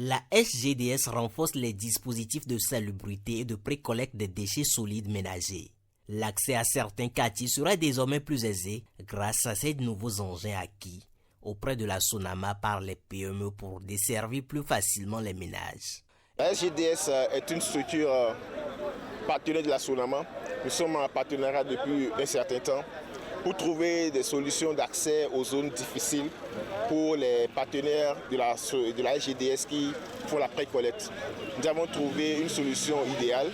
La SGDS renforce les dispositifs de salubrité et de précollecte des déchets solides ménagers. L'accès à certains quartiers sera désormais plus aisé grâce à ces nouveaux engins acquis auprès de la SONAMA par les PME pour desservir plus facilement les ménages. La SGDS est une structure partenaire de la SONAMA. Nous sommes en partenariat depuis un certain temps pour trouver des solutions d'accès aux zones difficiles pour les partenaires de la SGDS qui font la précollecte. Nous avons trouvé une solution idéale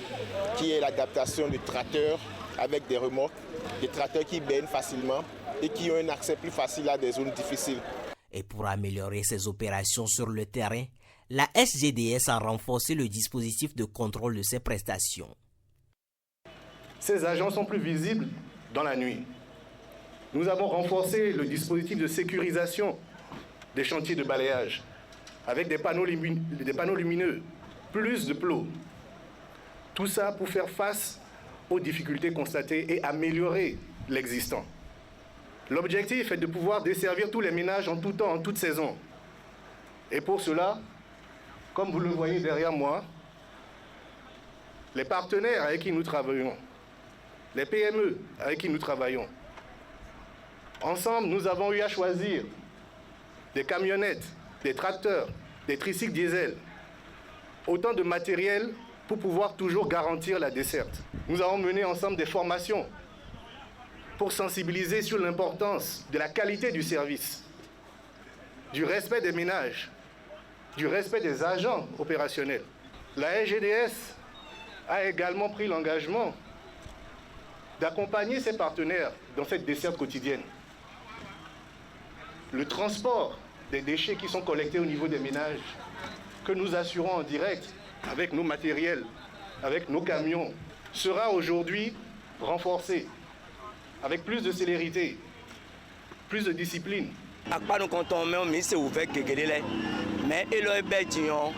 qui est l'adaptation de tracteurs avec des remorques, des tracteurs qui baignent facilement et qui ont un accès plus facile à des zones difficiles. Et pour améliorer ces opérations sur le terrain, la SGDS a renforcé le dispositif de contrôle de ses prestations. Ces agents sont plus visibles dans la nuit. Nous avons renforcé le dispositif de sécurisation des chantiers de balayage avec des panneaux lumineux, plus de plots. Tout ça pour faire face aux difficultés constatées et améliorer l'existant. L'objectif est de pouvoir desservir tous les ménages en tout temps, en toute saison. Et pour cela, comme vous le voyez derrière moi, les partenaires avec qui nous travaillons, les PME avec qui nous travaillons, ensemble, nous avons eu à choisir des camionnettes, des tracteurs, des tricycles diesel, autant de matériel pour pouvoir toujours garantir la desserte. Nous avons mené ensemble des formations pour sensibiliser sur l'importance de la qualité du service, du respect des ménages, du respect des agents opérationnels. La SGDS a également pris l'engagement d'accompagner ses partenaires dans cette desserte quotidienne. Le transport des déchets qui sont collectés au niveau des ménages, que nous assurons en direct avec nos matériels, avec nos camions, sera aujourd'hui renforcé avec plus de célérité, plus de discipline. Nous comptons même c'est ouvert mais il est béton,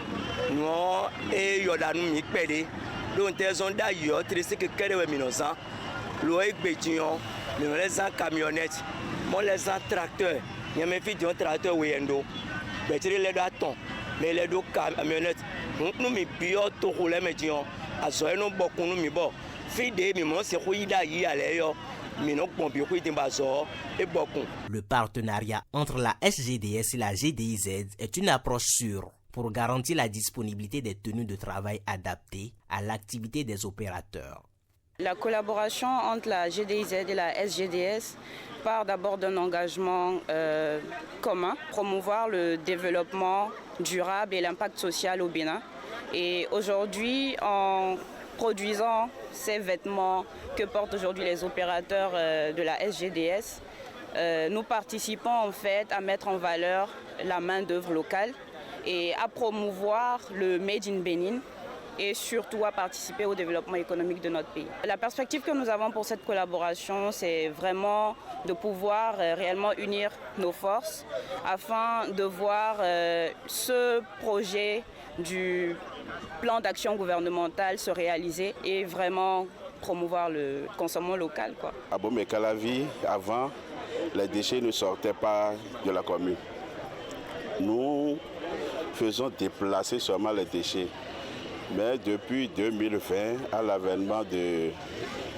nous et Yodanou Mikpede, donc des ondes d'ailleurs, c'est que quelques minutes, l'eau est béton, nous les en camionnettes, moi les en tracteurs, il y a mes filles de tracteurs Wendo, mais tu les dois mais les deux camionnettes, nous me bio tout rouler médion, à ce nous beaucoup nous me bon, fille de mi c'est ruida y aller yo. Le partenariat entre la SGDS et la GDIZ est une approche sûre pour garantir la disponibilité des tenues de travail adaptées à l'activité des opérateurs. La collaboration entre la GDIZ et la SGDS part d'abord d'un engagement commun, promouvoir le développement durable et l'impact social au Bénin. Et aujourd'hui, en produisant ces vêtements que portent aujourd'hui les opérateurs de la SGDS, nous participons en fait à mettre en valeur la main-d'œuvre locale et à promouvoir le Made in Bénin et surtout à participer au développement économique de notre pays. La perspective que nous avons pour cette collaboration, c'est vraiment de pouvoir réellement unir nos forces afin de voir ce projet du plan d'action gouvernemental se réaliser et vraiment promouvoir le consommation local. À Bomé-Calavi, avant, les déchets ne sortaient pas de la commune. Nous faisons déplacer seulement les déchets. Mais depuis 2020, à l'avènement de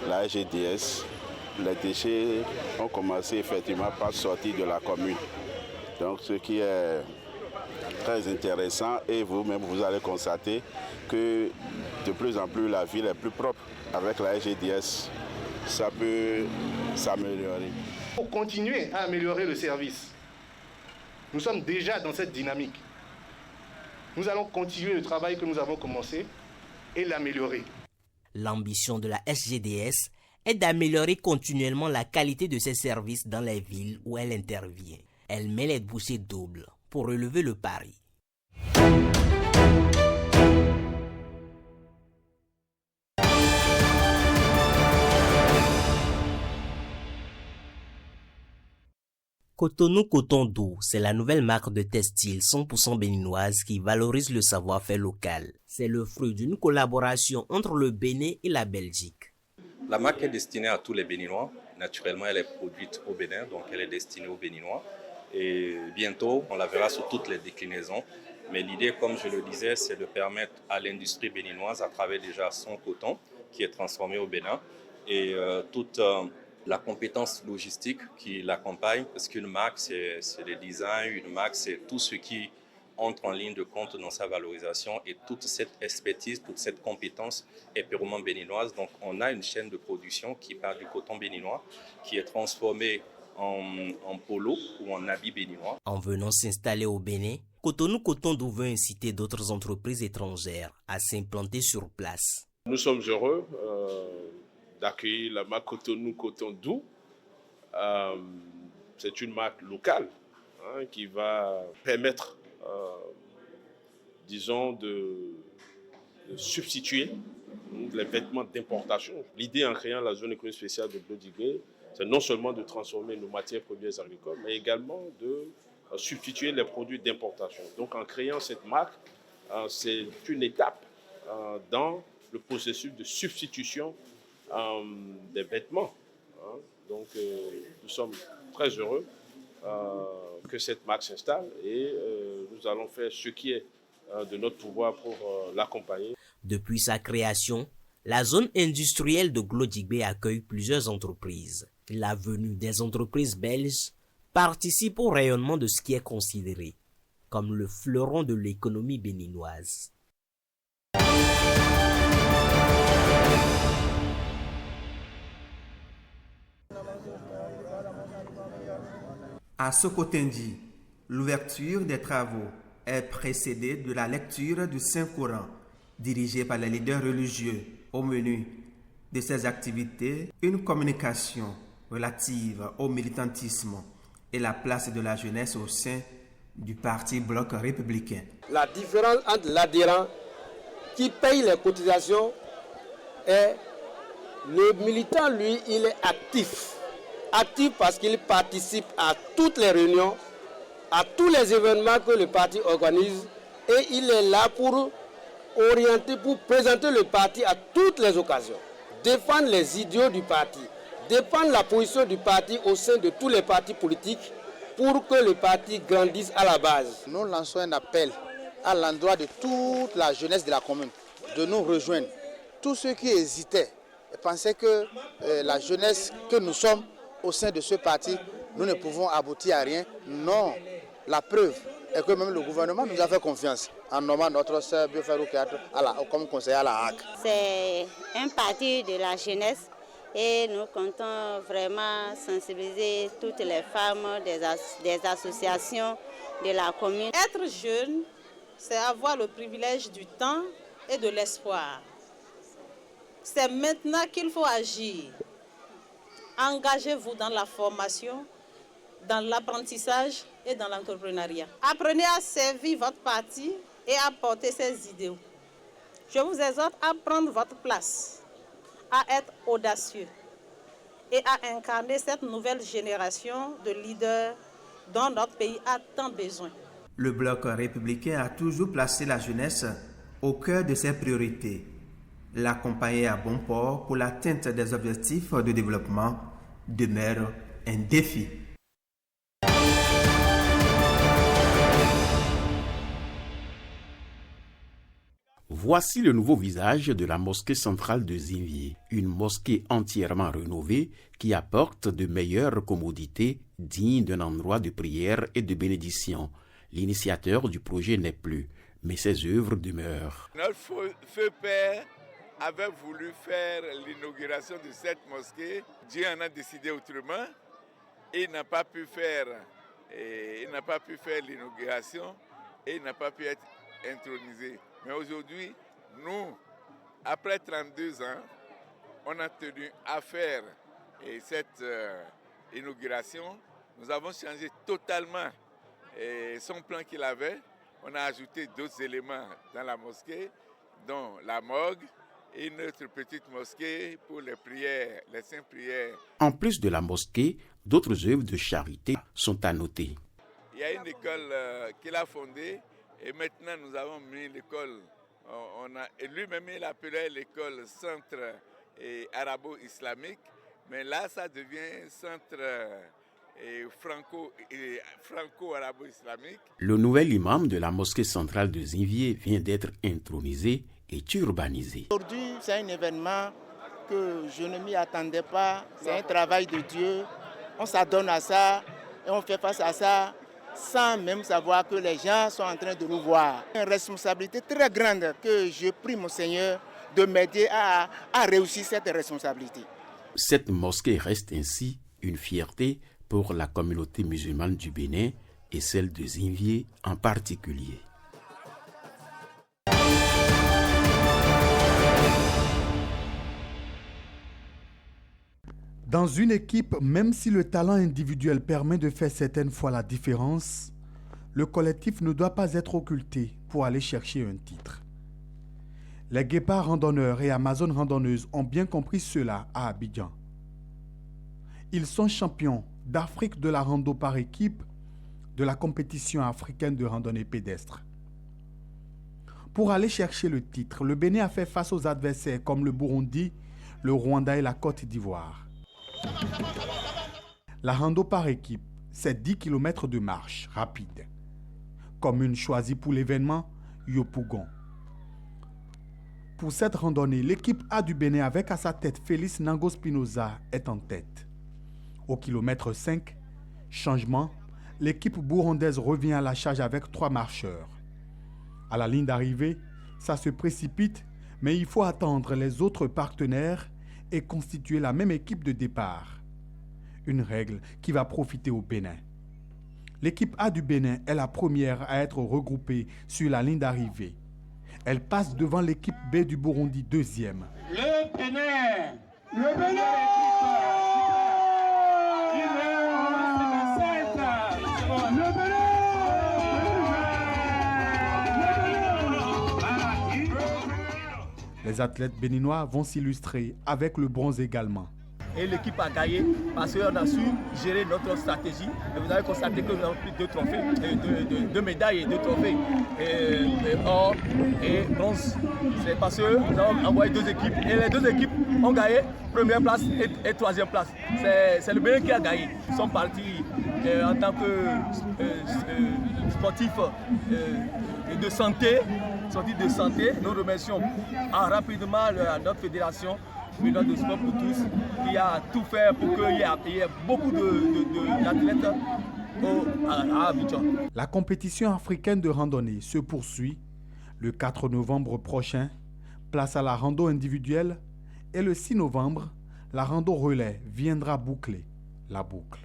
la GDS, les déchets ont commencé effectivement par sortir de la commune. Donc ce qui est très intéressant et vous-même vous allez constater que de plus en plus la ville est plus propre avec la GDS. Ça peut s'améliorer. Pour continuer à améliorer le service, nous sommes déjà dans cette dynamique. Nous allons continuer le travail que nous avons commencé et l'améliorer. L'ambition de la SGDS est d'améliorer continuellement la qualité de ses services dans les villes où elle intervient. Elle met les bouchées doubles pour relever le pari. Cotonou Coton Doux, c'est la nouvelle marque de textile 100% béninoise qui valorise le savoir-faire local. C'est le fruit d'une collaboration entre le Bénin et la Belgique. La marque est destinée à tous les Béninois. Naturellement, elle est produite au Bénin, donc elle est destinée aux Béninois. Et bientôt, on la verra sur toutes les déclinaisons Mais l'idée, comme je le disais, c'est de permettre à l'industrie béninoise, à travers déjà son coton, qui est transformé au Bénin, et toute la compétence logistique qui l'accompagne, parce qu'une marque, c'est le design, une marque, c'est tout ce qui entre en ligne de compte dans sa valorisation, et toute cette expertise, toute cette compétence est purement béninoise. Donc on a une chaîne de production qui part du coton béninois, qui est transformé en polo ou en habit béninois. En venant s'installer au Bénin, Cotonou Coton veut inciter d'autres entreprises étrangères à s'implanter sur place. Nous sommes heureux d'accueillir la marque Cotonou Coton Doux. C'est une marque locale qui va permettre, disons, de substituer les vêtements d'importation. L'idée en créant la zone économique spéciale de Blodigay, c'est non seulement de transformer nos matières premières agricoles, mais également de substituer les produits d'importation. Donc en créant cette marque, c'est une étape dans le processus de substitution des vêtements. Donc nous sommes très heureux que cette marque s'installe et nous allons faire ce qui est de notre pouvoir pour l'accompagner. Depuis sa création, la zone industrielle de Glodigbe accueille plusieurs entreprises. La venue des entreprises belges participe au rayonnement de ce qui est considéré comme le fleuron de l'économie béninoise. À Sokotendi, l'ouverture des travaux est précédée de la lecture du Saint-Coran, dirigée par les leaders religieux. Au menu de ces activités, une communication relative au militantisme et la place de la jeunesse au sein du Parti Bloc républicain. La différence entre l'adhérent qui paye les cotisations et le militant, lui, il est actif. Actif parce qu'il participe à toutes les réunions, à tous les événements que le parti organise et il est là pour orienter, pour présenter le parti à toutes les occasions, défendre les idéaux du parti, défendre la position du parti au sein de tous les partis politiques pour que le parti grandisse à la base. Nous lançons un appel à l'endroit de toute la jeunesse de la commune de nous rejoindre. Tous ceux qui hésitaient et pensaient que la jeunesse que nous sommes au sein de ce parti, nous ne pouvons aboutir à rien. Non, la preuve est que même le gouvernement nous a fait confiance en nommant notre sœur Bioferou comme conseillère à la HAC. C'est un parti de la jeunesse et nous comptons vraiment sensibiliser toutes les femmes des associations de la commune. Être jeune, c'est avoir le privilège du temps et de l'espoir. C'est maintenant qu'il faut agir. Engagez-vous dans la formation, dans l'apprentissage et dans l'entrepreneuriat. Apprenez à servir votre parti et à porter ses idéaux. Je vous exhorte à prendre votre place, à être audacieux et à incarner cette nouvelle génération de leaders dont notre pays a tant besoin. Le Bloc républicain a toujours placé la jeunesse au cœur de ses priorités. L'accompagner à bon port pour l'atteinte des objectifs de développement demeure un défi. Voici le nouveau visage de la mosquée centrale de Zinvié, une mosquée entièrement rénovée qui apporte de meilleures commodités dignes d'un endroit de prière et de bénédiction. L'initiateur du projet n'est plus, mais ses œuvres demeurent. Notre feu père avait voulu faire l'inauguration de cette mosquée. Dieu en a décidé autrement. Il n'a pas pu faire l'inauguration et il n'a pas pu être intronisé. Mais aujourd'hui, nous, après 32 ans, on a tenu à faire cette inauguration. Nous avons changé totalement son plan qu'il avait. On a ajouté d'autres éléments dans la mosquée, dont la morgue et notre petite mosquée pour les prières, les saintes prières. En plus de la mosquée, d'autres œuvres de charité sont à noter. Il y a une école qu'il a fondée et maintenant nous avons mis l'école. Lui-même il appelait l'école centre arabo-islamique, mais là ça devient centre franco-arabo-islamique. Le nouvel imam de la mosquée centrale de Zinvié vient d'être intronisé et urbanisé. Aujourd'hui, c'est un événement que je ne m'y attendais pas. C'est un travail de Dieu. On s'adonne à ça et on fait face à ça sans même savoir que les gens sont en train de nous voir. Une responsabilité très grande que je prie mon Seigneur de m'aider à réussir cette responsabilité. Cette mosquée reste ainsi une fierté pour la communauté musulmane du Bénin et celle de Zinvié en particulier. Dans une équipe, même si le talent individuel permet de faire certaines fois la différence, le collectif ne doit pas être occulté pour aller chercher un titre. Les Guépards randonneurs et Amazones randonneuses ont bien compris cela à Abidjan. Ils sont champions d'Afrique de la rando par équipe de la compétition africaine de randonnée pédestre. Pour aller chercher le titre, le Bénin a fait face aux adversaires comme le Burundi, le Rwanda et la Côte d'Ivoire. La rando par équipe, c'est 10 km de marche rapide. Commune choisie pour l'événement, Yopougon. Pour cette randonnée, l'équipe A du Bénin avec à sa tête Félix Nango Spinoza est en tête. Au kilomètre 5, changement, l'équipe burundaise revient à la charge avec 3 marcheurs. À la ligne d'arrivée, ça se précipite, mais il faut attendre les autres partenaires et constituer la même équipe de départ. Une règle qui va profiter au Bénin. L'équipe A du Bénin est la première à être regroupée sur la ligne d'arrivée. Elle passe devant l'équipe B du Burundi, deuxième. Le Bénin! Le Bénin! Les athlètes béninois vont s'illustrer avec le bronze également. Et l'équipe a gagné parce qu'on a su gérer notre stratégie. Et vous avez constaté que nous avons pris 2 trophées, 2 médailles et 2 trophées, or et bronze. C'est parce que nous avons envoyé 2 équipes et les 2 équipes ont gagné première place et 3e place. C'est le Bénin qui a gagné. Ils sont partis en tant que sportifs de santé. Nous remercions rapidement à notre fédération de sport pour tous qui a tout fait pour qu'il y ait beaucoup d'athlètes à Abidjan. La compétition africaine de randonnée se poursuit. Le 4 novembre prochain, place à la rando individuelle et le 6 novembre, la rando relais viendra boucler la boucle.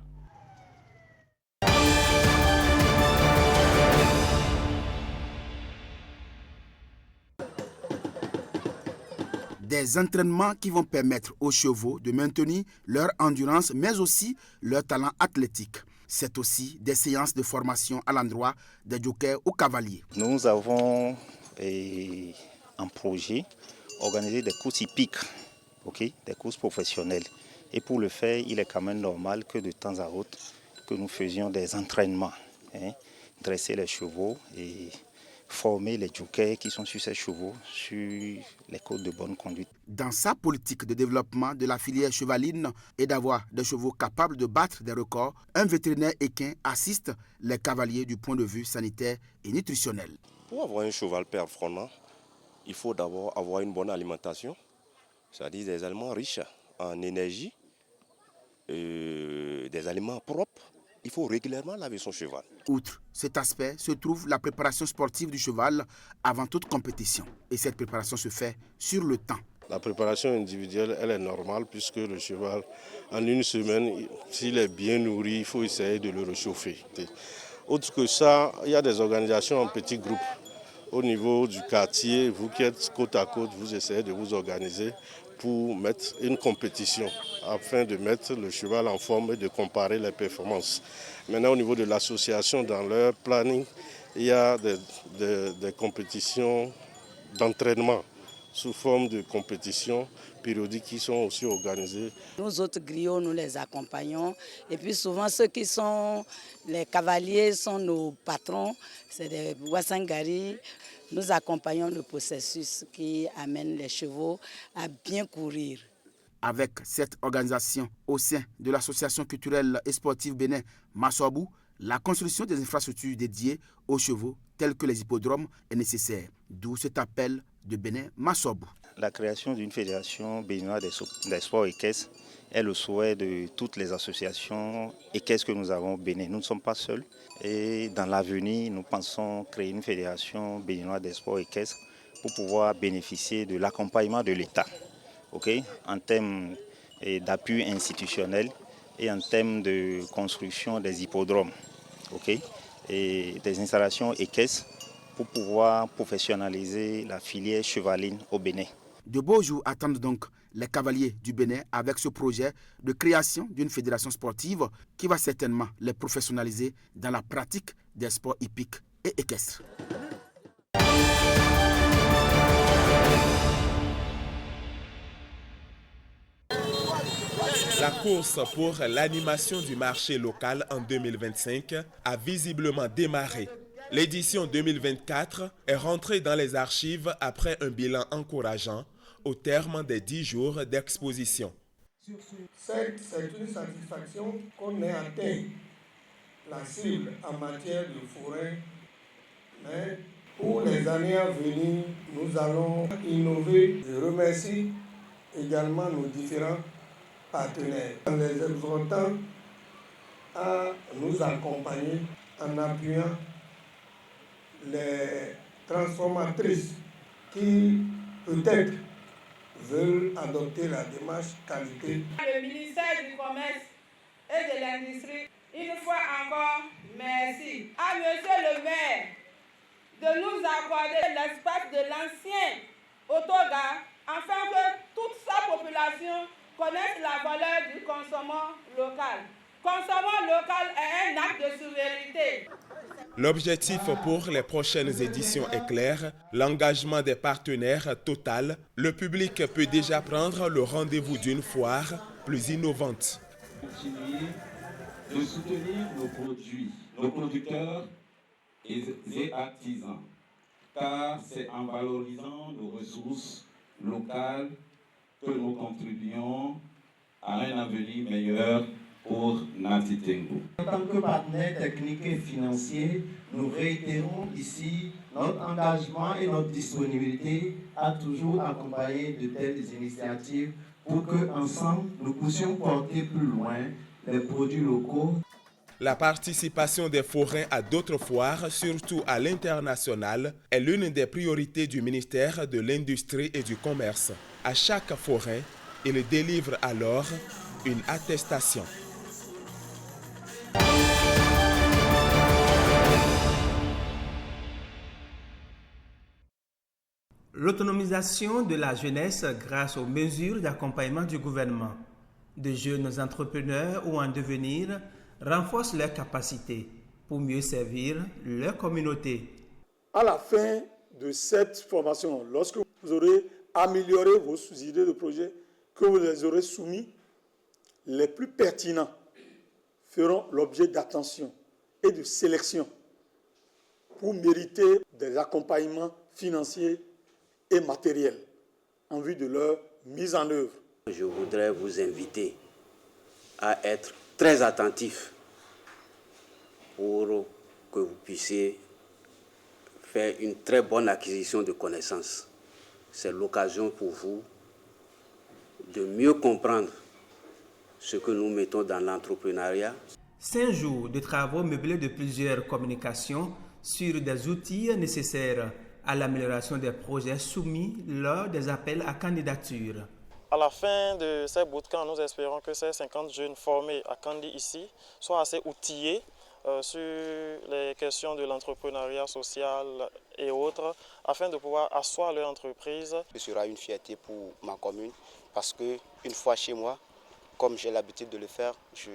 Des entraînements qui vont permettre aux chevaux de maintenir leur endurance, mais aussi leur talent athlétique. C'est aussi des séances de formation à l'endroit des jockeys ou cavaliers. Nous avons un projet, organiser des courses hippiques, des courses professionnelles. Et pour le faire, il est quand même normal que de temps à autre, que nous faisions des entraînements, dresser les chevaux et former les jockeys qui sont sur ces chevaux, sur les codes de bonne conduite. Dans sa politique de développement de la filière chevaline et d'avoir des chevaux capables de battre des records, un vétérinaire équin assiste les cavaliers du point de vue sanitaire et nutritionnel. Pour avoir un cheval performant, il faut d'abord avoir une bonne alimentation, c'est-à-dire des aliments riches en énergie, des aliments propres. Il faut régulièrement laver son cheval. Outre cet aspect se trouve la préparation sportive du cheval avant toute compétition. Et cette préparation se fait sur le temps. La préparation individuelle, elle est normale puisque le cheval, en une semaine, s'il est bien nourri, il faut essayer de le réchauffer. Autre que ça, il y a des organisations en petits groupes. Au niveau du quartier, vous qui êtes côte à côte, vous essayez de vous organiser pour mettre une compétition afin de mettre le cheval en forme et de comparer les performances. Maintenant, au niveau de l'association, dans leur planning, il y a des compétitions d'entraînement sous forme de compétitions périodiques qui sont aussi organisées. Nous autres griots, nous les accompagnons. Et puis souvent, ceux qui sont les cavaliers sont nos patrons, c'est des Wassangari. Nous accompagnons le processus qui amène les chevaux à bien courir. Avec cette organisation au sein de l'association culturelle et sportive Bénin Massobou, la construction des infrastructures dédiées aux chevaux tels que les hippodromes est nécessaire. D'où cet appel de Bénin Massobou. La création d'une fédération béninoise des sports équestres est le souhait de toutes les associations équestres que nous avons au Bénin. Nous ne sommes pas seuls et dans l'avenir, nous pensons créer une fédération béninoise des sports équestres pour pouvoir bénéficier de l'accompagnement de l'État, en termes d'appui institutionnel et en termes de construction des hippodromes, et des installations équestres pour pouvoir professionnaliser la filière chevaline au Bénin. De beaux jours attendent donc les cavaliers du Bénin avec ce projet de création d'une fédération sportive qui va certainement les professionnaliser dans la pratique des sports hippiques et équestres. La course pour l'animation du marché local en 2025 a visiblement démarré. L'édition 2024 est rentrée dans les archives après un bilan encourageant au terme des 10 jours d'exposition. C'est une satisfaction qu'on ait atteint la cible en matière de forêt, mais pour les années à venir, nous allons innover. Je remercie également nos différents partenaires en les exhortant à nous accompagner en appuyant les transformatrices qui peut-être veulent adopter la démarche qualité. Le ministère du Commerce et de l'Industrie, une fois encore, merci à monsieur le maire de nous accorder l'espace de l'ancien autogare afin que toute sa population connaisse la valeur du consommant local. Consommant local est un acte de souveraineté. L'objectif pour les prochaines éditions est clair, l'engagement des partenaires total. Le public peut déjà prendre le rendez-vous d'une foire plus innovante. Continuer de soutenir nos produits, nos producteurs et artisans, car c'est en valorisant nos ressources locales que nous contribuons à un avenir meilleur pour Nati Tengu. En tant que partenaire technique et financier, nous réitérons ici notre engagement et notre disponibilité à toujours accompagner de telles initiatives pour que, ensemble, nous puissions porter plus loin les produits locaux. La participation des forains à d'autres foires, surtout à l'international, est l'une des priorités du ministère de l'Industrie et du Commerce. À chaque forain, il délivre alors une attestation. L'autonomisation de la jeunesse grâce aux mesures d'accompagnement du gouvernement. De jeunes entrepreneurs ou en devenir renforcent leurs capacités pour mieux servir leur communauté. À la fin de cette formation, lorsque vous aurez amélioré vos idées de projet, que vous les aurez soumis, les plus pertinents feront l'objet d'attention et de sélection pour mériter des accompagnements financiers et matériels en vue de leur mise en œuvre. Je voudrais vous inviter à être très attentifs pour que vous puissiez faire une très bonne acquisition de connaissances. C'est l'occasion pour vous de mieux comprendre ce que nous mettons dans l'entrepreneuriat. 5 jours de travaux meublés de plusieurs communications sur des outils nécessaires à l'amélioration des projets soumis lors des appels à candidature. À la fin de ces bootcamps, nous espérons que ces 50 jeunes formés à Kandi ici soient assez outillés sur les questions de l'entrepreneuriat social et autres, afin de pouvoir asseoir leur entreprise. Ce sera une fierté pour ma commune parce qu'une fois chez moi, comme j'ai l'habitude de le faire, je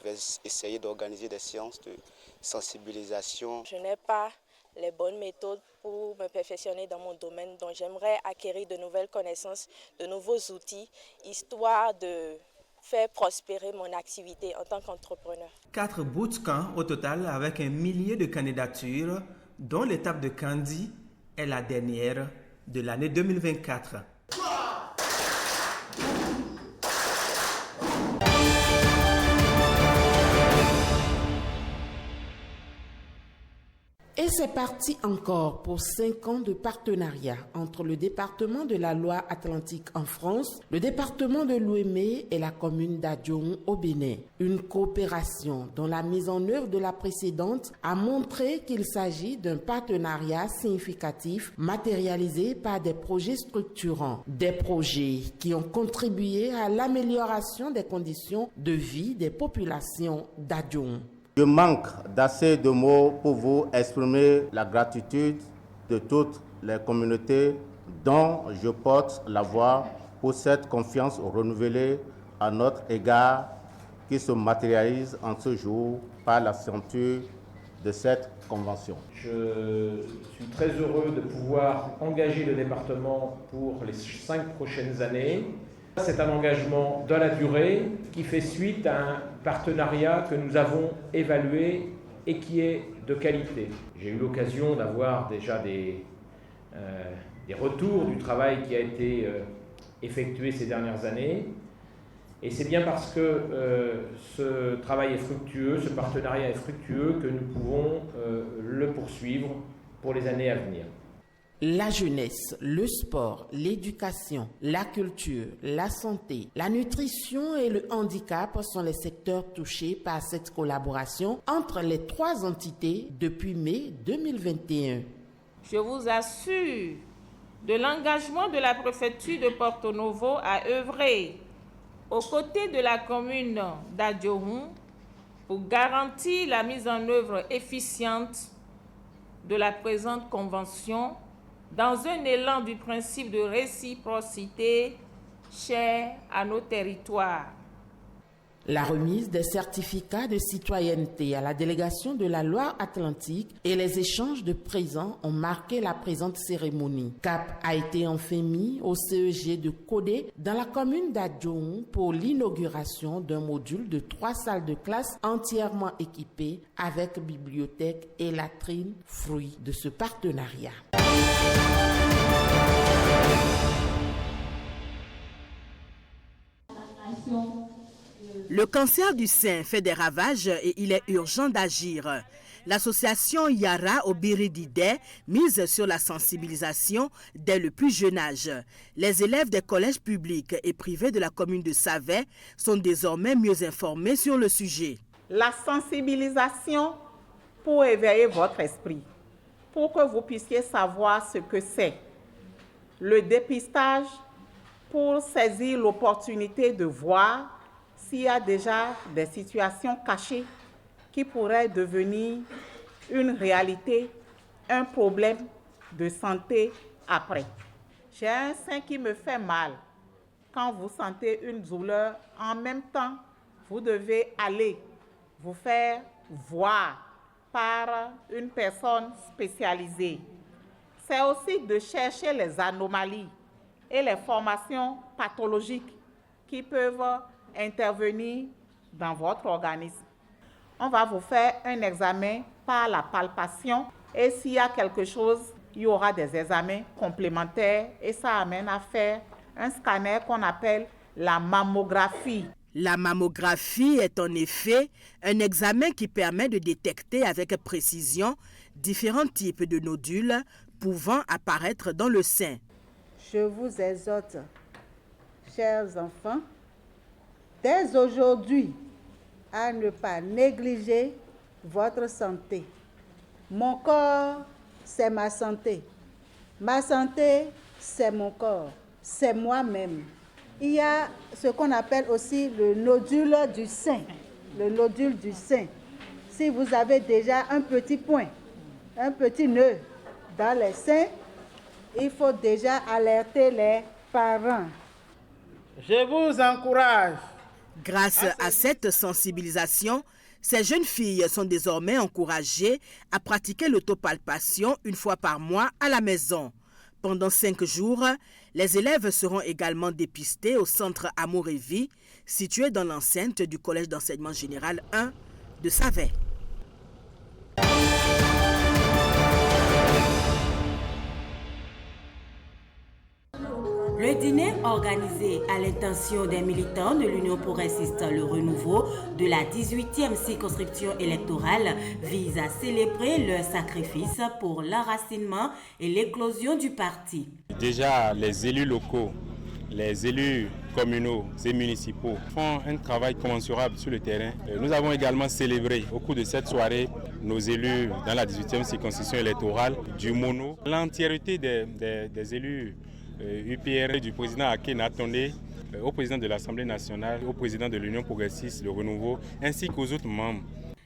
vais essayer d'organiser des séances de sensibilisation. Je n'ai pas les bonnes méthodes pour me perfectionner dans mon domaine, donc j'aimerais acquérir de nouvelles connaissances, de nouveaux outils, histoire de faire prospérer mon activité en tant qu'entrepreneur. 4 bootcamps au total avec 1 millier de candidatures, dont l'étape de Kandi est la dernière de l'année 2024. c'est parti encore pour 5 ans de partenariat entre le département de la Loire-Atlantique en France, le département de Lomé et la commune d'Adjoun au Bénin. Une coopération dont la mise en œuvre de la précédente a montré qu'il s'agit d'un partenariat significatif matérialisé par des projets structurants, des projets qui ont contribué à l'amélioration des conditions de vie des populations d'Adjoun. Je manque d'assez de mots pour vous exprimer la gratitude de toutes les communautés dont je porte la voix pour cette confiance renouvelée à notre égard qui se matérialise en ce jour par la signature de cette convention. Je suis très heureux de pouvoir engager le département pour les 5 prochaines années. C'est un engagement dans la durée qui fait suite à un partenariat que nous avons évalué et qui est de qualité. J'ai eu l'occasion d'avoir déjà des retours du travail qui a été effectué ces dernières années. Et c'est bien parce que ce travail est fructueux, ce partenariat est fructueux que nous pouvons le poursuivre pour les années à venir. La jeunesse, le sport, l'éducation, la culture, la santé, la nutrition et le handicap sont les secteurs touchés par cette collaboration entre les 3 entités depuis mai 2021. Je vous assure de l'engagement de la préfecture de Porto Novo à œuvrer aux côtés de la commune d'Adjoun pour garantir la mise en œuvre efficiente de la présente convention dans un élan du principe de réciprocité cher à nos territoires. La remise des certificats de citoyenneté à la délégation de la Loire-Atlantique et les échanges de présents ont marqué la présente cérémonie. Cap a été enfin mis au CEG de Codé dans la commune d'Adjoun pour l'inauguration d'un module de 3 salles de classe entièrement équipées avec bibliothèque et latrine, fruit de ce partenariat. Le cancer du sein fait des ravages et il est urgent d'agir. L'association Yara Obiridide mise sur la sensibilisation dès le plus jeune âge. Les élèves des collèges publics et privés de la commune de Savet sont désormais mieux informés sur le sujet. La sensibilisation pour éveiller votre esprit, pour que vous puissiez savoir ce que c'est. Le dépistage pour saisir l'opportunité de voir s'il y a déjà des situations cachées qui pourraient devenir une réalité, un problème de santé après. J'ai un sein qui me fait mal. Quand vous sentez une douleur, en même temps, vous devez aller vous faire voir par une personne spécialisée. C'est aussi de chercher les anomalies et les formations pathologiques qui peuvent intervenir dans votre organisme. On va vous faire un examen par la palpation et s'il y a quelque chose, il y aura des examens complémentaires et ça amène à faire un scanner qu'on appelle la mammographie. La mammographie est en effet un examen qui permet de détecter avec précision différents types de nodules pouvant apparaître dans le sein. Je vous exhorte, chers enfants, dès aujourd'hui, à ne pas négliger votre santé. Mon corps, c'est ma santé. Ma santé, c'est mon corps, c'est moi-même. Il y a ce qu'on appelle aussi le nodule du sein. Le nodule du sein. Si vous avez déjà un petit point, un petit nœud dans les seins, il faut déjà alerter les parents. Je vous encourage. Grâce à cette sensibilisation, ces jeunes filles sont désormais encouragées à pratiquer l'autopalpation 1 fois par mois à la maison. Pendant 5 jours, les élèves seront également dépistés au centre Amour et Vie, situé dans l'enceinte du Collège d'enseignement général 1 de Savet. Le dîner organisé à l'intention des militants de l'Union progressiste Le Renouveau de la 18e circonscription électorale vise à célébrer leur sacrifice pour l'enracinement et l'éclosion du parti. Déjà, les élus locaux, les élus communaux et municipaux font un travail commensurable sur le terrain. Nous avons également célébré au cours de cette soirée nos élus dans la 18e circonscription électorale du Mono. L'entièreté des élus UPR, du président Aké Tondé, au président de l'Assemblée nationale, au président de l'Union progressiste Le Renouveau, ainsi qu'aux autres membres.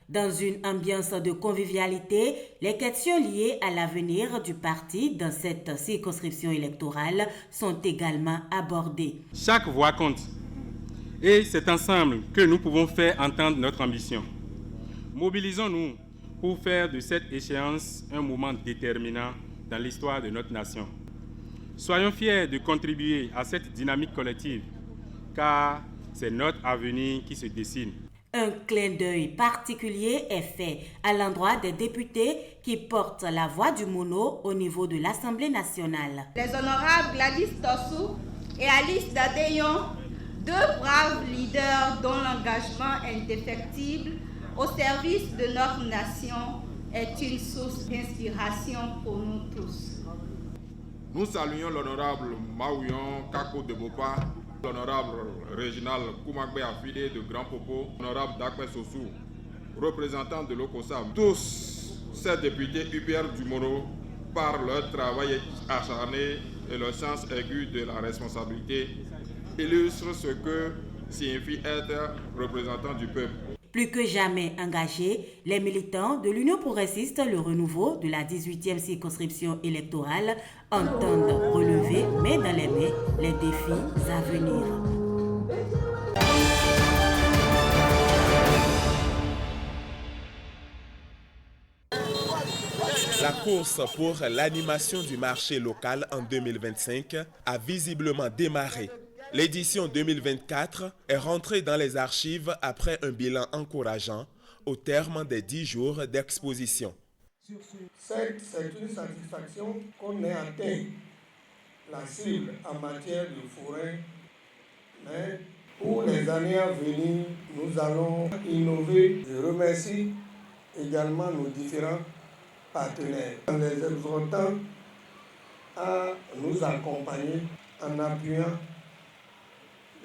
Dans une ambiance de convivialité, les questions liées à l'avenir du parti dans cette circonscription électorale sont également abordées. Chaque voix compte et c'est ensemble que nous pouvons faire entendre notre ambition. Mobilisons-nous pour faire de cette échéance un moment déterminant dans l'histoire de notre nation. Soyons fiers de contribuer à cette dynamique collective, car c'est notre avenir qui se dessine. Un clin d'œil particulier est fait à l'endroit des députés qui portent la voix du Mono au niveau de l'Assemblée nationale. Les honorables Gladys Tossou et Alice Dadeyon, deux braves leaders dont l'engagement indéfectible au service de notre nation est une source d'inspiration pour nous tous. Nous saluons l'honorable Maouyon Kako de Bopa, l'honorable Réginal Koumagbe Affidé de Grand Popo, l'honorable Dakwe Sossou, représentant de l'OCOSAM. Tous ces députés UPR du Mono, par leur travail acharné et leur sens aigu de la responsabilité, illustrent ce que signifie être représentant du peuple. Plus que jamais engagés, les militants de l'Union progressiste Le Renouveau de la 18e circonscription électorale entendent relever main dans les mains les défis à venir. La course pour l'animation du marché local en 2025 a visiblement démarré. L'édition 2024 est rentrée dans les archives après un bilan encourageant au terme des 10 jours d'exposition. C'est une satisfaction qu'on ait atteint la cible en matière de forêt, mais pour les années à venir, nous allons innover. Je remercie également nos différents partenaires en les exhortant à nous accompagner en appuyant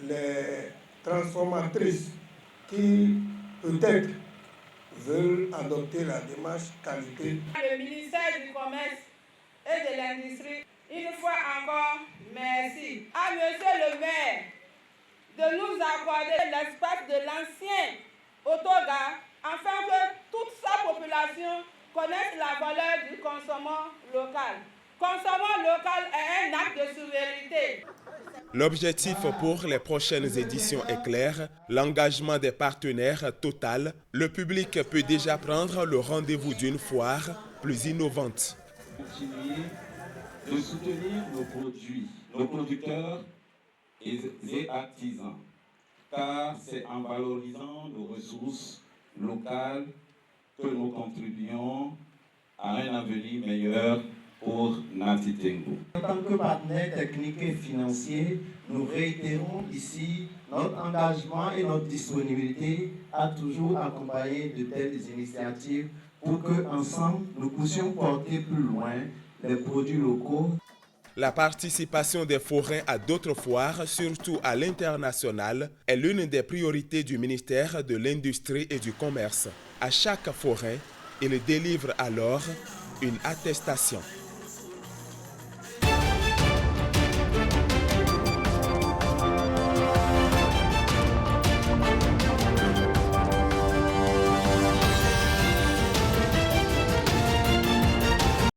les transformatrices qui peut-être veulent adopter la démarche qualité. Le ministère du Commerce et de l'Industrie, une fois encore, merci à monsieur le maire de nous accorder l'espace de l'ancien autogare afin que toute sa population connaisse la valeur du consommant local. Consommant local est un acte de souveraineté. L'objectif pour les prochaines éditions est clair, l'engagement des partenaires total. Le public peut déjà prendre le rendez-vous d'une foire plus innovante. Continuer de soutenir nos produits, nos producteurs et artisans, car c'est en valorisant nos ressources locales que nous contribuons à un avenir meilleur pour Nati Tengu. En tant que partenaire technique et financier, nous réitérons ici notre engagement et notre disponibilité à toujours accompagner de telles initiatives pour que, ensemble, nous puissions porter plus loin les produits locaux. La participation des forains à d'autres foires, surtout à l'international, est l'une des priorités du ministère de l'Industrie et du Commerce. À chaque forain, il délivre alors une attestation.